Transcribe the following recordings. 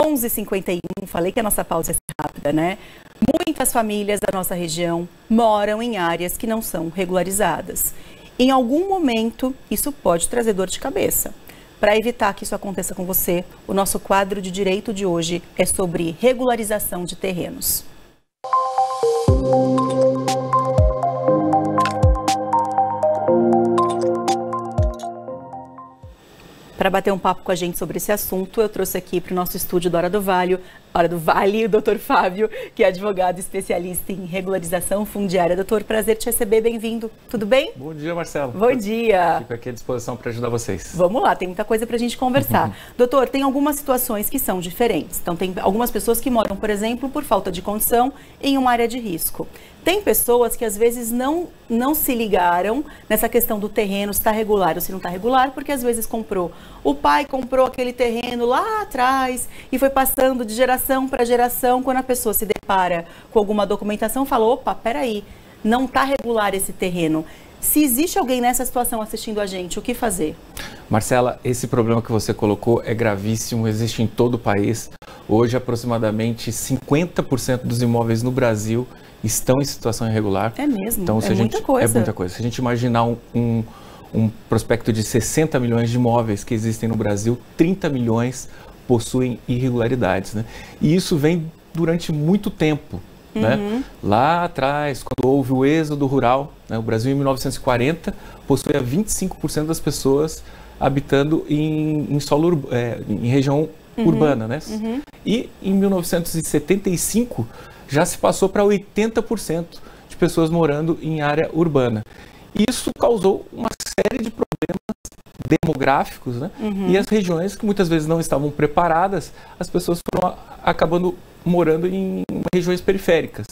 11h51, falei que a nossa pausa é rápida, né? Muitas famílias da nossa região moram em áreas que não são regularizadas. Em algum momento, isso pode trazer dor de cabeça. Para evitar que isso aconteça com você, o nosso quadro de direito de hoje é sobre regularização de terrenos. Para bater um papo com a gente sobre esse assunto, eu trouxe aqui para o nosso estúdio da Hora do Vale, o Dr. Fábio, que é advogado especialista em regularização fundiária. Doutor, prazer te receber, bem-vindo. Tudo bem? Bom dia, Marcelo. Bom dia. Fico aqui à disposição para ajudar vocês. Vamos lá, tem muita coisa para a gente conversar. Doutor, tem algumas situações que são diferentes. Então, tem algumas pessoas que moram, por exemplo, por falta de condição em uma área de risco. Tem pessoas que às vezes não se ligaram nessa questão do terreno, se está regular ou se não está regular, porque às vezes o pai comprou aquele terreno lá atrás e foi passando de geração para geração. Quando a pessoa se depara com alguma documentação, fala, opa, peraí, não está regular esse terreno. Se existe alguém nessa situação assistindo a gente, o que fazer? Marcela, esse problema que você colocou é gravíssimo, existe em todo o país. Hoje, aproximadamente 50% dos imóveis no Brasil estão em situação irregular. É mesmo? Então, muita coisa. É muita coisa. Se a gente imaginar um prospecto de 60 milhões de imóveis que existem no Brasil, 30 milhões possuem irregularidades, né? E isso vem durante muito tempo, né? Lá atrás, quando houve o êxodo rural, né? O Brasil em 1940 possuía 25% das pessoas habitando em solo, em região urbana, né? E em 1975 já se passou para 80% de pessoas morando em área urbana. Isso causou uma série de problemas demográficos, né? E as regiões que muitas vezes não estavam preparadas, as pessoas foram acabando morando em regiões periféricas,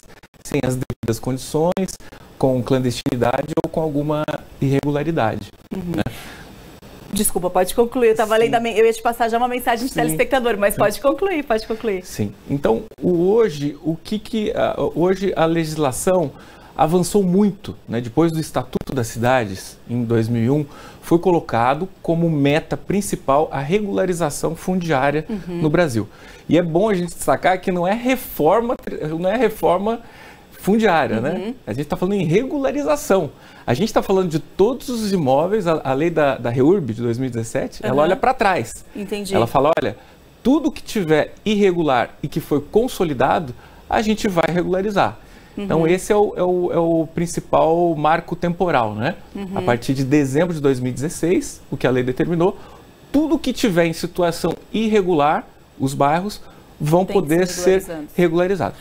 sem as devidas condições, com clandestinidade ou com alguma irregularidade. Né? Desculpa, pode concluir. Eu estava lendo, eu ia te passar já uma mensagem de telespectador, mas pode concluir, pode concluir. Sim. Então, hoje a legislação avançou muito, né? Depois do Estatuto das Cidades, em 2001, foi colocado como meta principal a regularização fundiária no Brasil. E é bom a gente destacar que não é reforma fundiária, né? A gente está falando em regularização. A gente está falando de todos os imóveis, a lei da REURB de 2017, ela olha para trás. Entendi. Ela fala, olha, tudo que tiver irregular e que foi consolidado, a gente vai regularizar. Então, esse é o principal marco temporal, né? A partir de dezembro de 2016, o que a lei determinou, tudo que tiver em situação irregular, os bairros vão poder ser regularizados.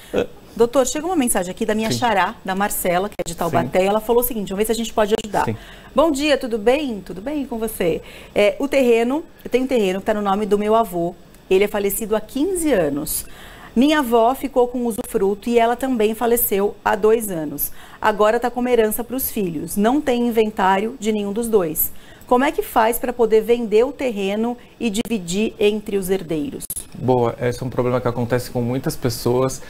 Doutor, chegou uma mensagem aqui da minha xará, da Marcela, que é de Taubaté, e ela falou o seguinte, vamos ver se a gente pode ajudar. Bom dia, tudo bem? Tudo bem com você? Eu tenho um terreno que está no nome do meu avô, ele é falecido há 15 anos. Minha avó ficou com usufruto e ela também faleceu há 2 anos. Agora está como herança para os filhos. Não tem inventário de nenhum dos dois. Como é que faz para poder vender o terreno e dividir entre os herdeiros? Boa, esse é um problema que acontece com muitas pessoas.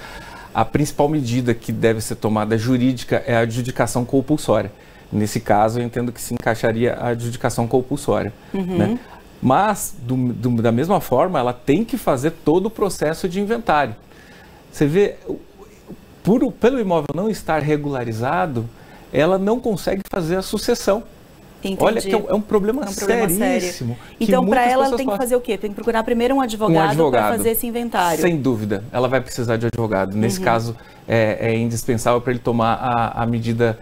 A principal medida que deve ser tomada jurídica é a adjudicação compulsória. Nesse caso, eu entendo que se encaixaria a adjudicação compulsória, né? Mas, da mesma forma, ela tem que fazer todo o processo de inventário. Você vê, pelo imóvel não estar regularizado, ela não consegue fazer a sucessão. Entendi. Olha que é um problema seríssimo. Então, para ela, tem que fazer o quê? Tem que procurar primeiro um advogado para fazer esse inventário. Sem dúvida, ela vai precisar de advogado. Nesse caso, é indispensável para ele tomar a medida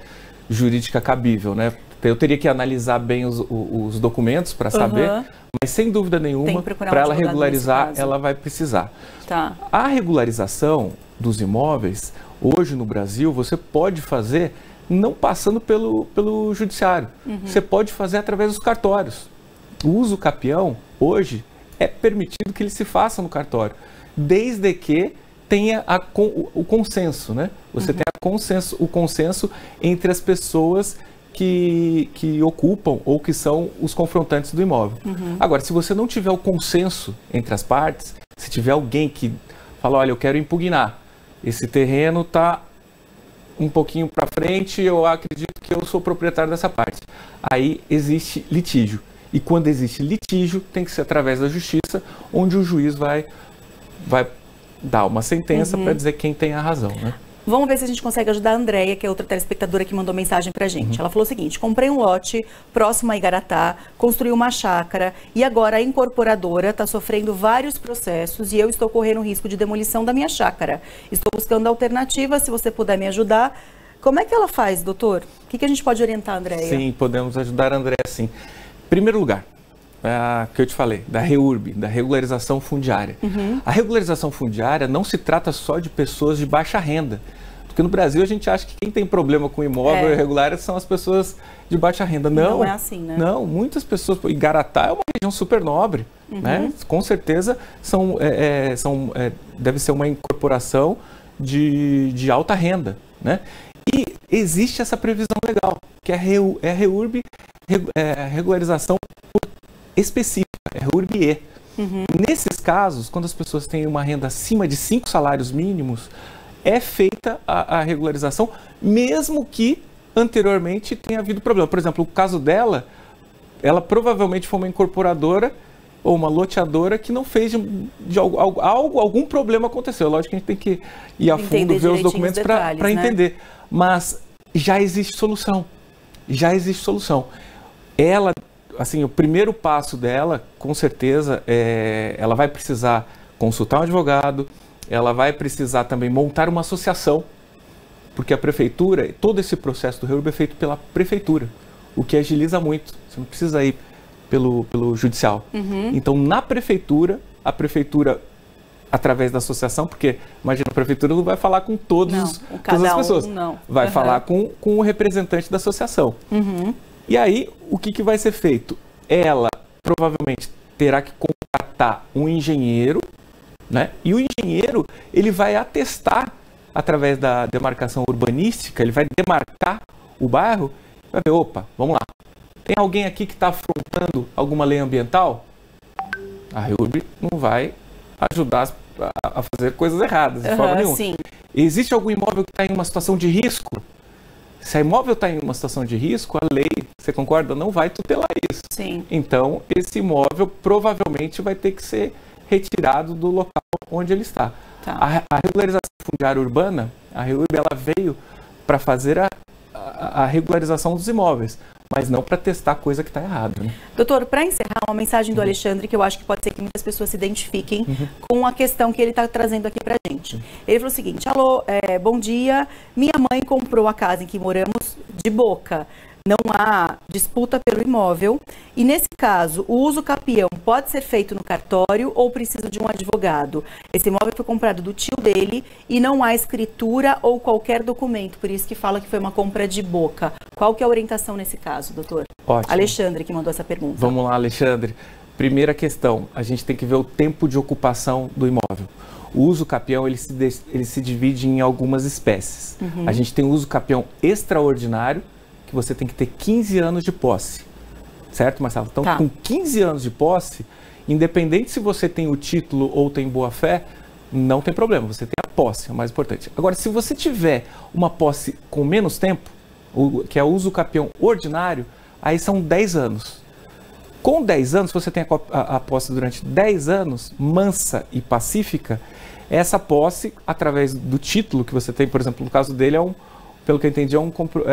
jurídica cabível, né? Eu teria que analisar bem os documentos para saber, mas sem dúvida nenhuma, para ela regularizar, ela vai precisar. Tá. A regularização dos imóveis, hoje no Brasil, você pode fazer não passando pelo judiciário. Você pode fazer através dos cartórios. O uso capião, hoje, é permitido que ele se faça no cartório, desde que tenha o consenso, né? Você tem o consenso entre as pessoas que ocupam ou que são os confrontantes do imóvel. Agora, se você não tiver o consenso entre as partes, se tiver alguém que fala, olha, eu quero impugnar, esse terreno está um pouquinho para frente, eu acredito que eu sou proprietário dessa parte. Aí existe litígio. E quando existe litígio, tem que ser através da justiça, onde o juiz vai vai dar uma sentença para dizer quem tem a razão, né? Vamos ver se a gente consegue ajudar a Andréia, que é outra telespectadora que mandou mensagem pra gente. Ela falou o seguinte: comprei um lote próximo a Igaratá, construí uma chácara e agora a incorporadora está sofrendo vários processos e eu estou correndo risco de demolição da minha chácara. Estou buscando alternativas, se você puder me ajudar. Como é que ela faz, doutor? O que a gente pode orientar a Andréia? Sim, podemos ajudar a Andréia, sim. Em primeiro lugar, que eu te falei, da REURB, da regularização fundiária. A regularização fundiária não se trata só de pessoas de baixa renda, porque no Brasil a gente acha que quem tem problema com imóvel irregular são as pessoas de baixa renda. Não é assim, né? Não, muitas pessoas. Igaratá é uma região super nobre, né? Com certeza deve ser uma incorporação de alta renda, né? E existe essa previsão legal, que é a REURB, regularização específica, é REURB-E. Nesses casos, quando as pessoas têm uma renda acima de 5 salários mínimos, é feita a regularização, mesmo que anteriormente tenha havido problema. Por exemplo, o caso dela, ela provavelmente foi uma incorporadora ou uma loteadora que não fez algum problema aconteceu. Lógico que a gente tem que ir a fundo, ver os documentos para entender. Mas já existe solução. Já existe solução. Ela, assim, o primeiro passo dela, com certeza, ela vai precisar consultar um advogado, ela vai precisar também montar uma associação, porque a prefeitura, todo esse processo do REURB é feito pela prefeitura, o que agiliza muito. Você não precisa ir pelo judicial. Então, na prefeitura, a prefeitura, através da associação, porque, imagina, a prefeitura não vai falar com todas as pessoas. Vai falar com o representante da associação. E aí, o que vai ser feito? Ela provavelmente terá que contratar um engenheiro, né? E o engenheiro, ele vai atestar, através da demarcação urbanística, ele vai demarcar o bairro, vai ver, opa, vamos lá, tem alguém aqui que está afrontando alguma lei ambiental? A REURB não vai ajudar a fazer coisas erradas, de forma nenhuma. Sim. Existe algum imóvel que está em uma situação de risco? Se a imóvel está em uma situação de risco, a lei, você concorda, não vai tutelar isso. Sim. Então, esse imóvel provavelmente vai ter que ser retirado do local onde ele está. Tá. A regularização fundiária urbana, a REURB, ela veio para fazer a regularização dos imóveis, mas não para testar coisa que está errada. Né? Doutor, para encerrar, uma mensagem do Alexandre, que eu acho que pode ser que muitas pessoas se identifiquem com a questão que ele está trazendo aqui para a gente. Ele falou o seguinte: alô, bom dia, minha mãe comprou a casa em que moramos de boca. Não há disputa pelo imóvel e, nesse caso, o uso capião pode ser feito no cartório ou precisa de um advogado. Esse imóvel foi comprado do tio dele e não há escritura ou qualquer documento, por isso que fala que foi uma compra de boca. Qual que é a orientação nesse caso, doutor? Ótimo. Alexandre que mandou essa pergunta. Vamos lá, Alexandre. Primeira questão, a gente tem que ver o tempo de ocupação do imóvel. O uso capião, ele se divide em algumas espécies. A gente tem o uso capião extraordinário, que você tem que ter 15 anos de posse, certo, Marcelo? Então, com 15 anos de posse, independente se você tem o título ou tem boa-fé, não tem problema, você tem a posse, é o mais importante. Agora, se você tiver uma posse com menos tempo, que é o uso capião ordinário, aí são 10 anos. Com 10 anos, se você tem a posse durante 10 anos, mansa e pacífica, essa posse, através do título que você tem, por exemplo, no caso dele, pelo que eu entendi,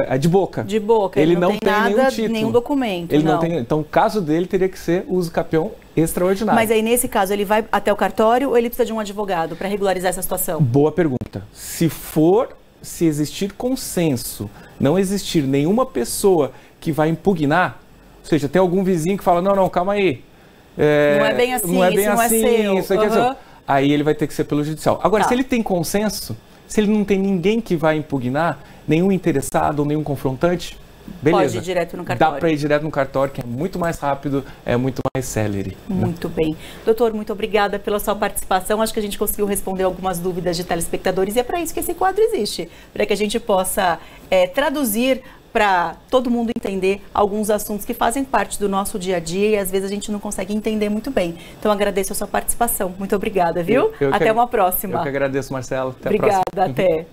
é de boca. De boca, ele não tem nada, nenhum título. Nenhum documento. Ele não tem. Então, o caso dele teria que ser uso capião extraordinário. Mas aí, nesse caso, ele vai até o cartório ou ele precisa de um advogado para regularizar essa situação? Boa pergunta. Se existir consenso, não existir nenhuma pessoa que vai impugnar, ou seja, tem algum vizinho que fala, não, calma aí. Não é bem assim, não é bem isso assim, não é seu. Isso aqui é seu. Aí ele vai ter que ser pelo judicial. Agora, se ele tem consenso, se ele não tem ninguém que vai impugnar, nenhum interessado ou nenhum confrontante, beleza. Pode ir direto no cartório. Dá para ir direto no cartório, que é muito mais rápido, é muito mais célere. Muito bem. Doutor, muito obrigada pela sua participação. Acho que a gente conseguiu responder algumas dúvidas de telespectadores e é para isso que esse quadro existe, para que a gente possa traduzir para todo mundo entender alguns assuntos que fazem parte do nosso dia a dia e às vezes a gente não consegue entender muito bem. Então agradeço a sua participação. Muito obrigada, viu? Até uma próxima. Eu que agradeço, Marcelo. Até obrigada, a próxima. Até.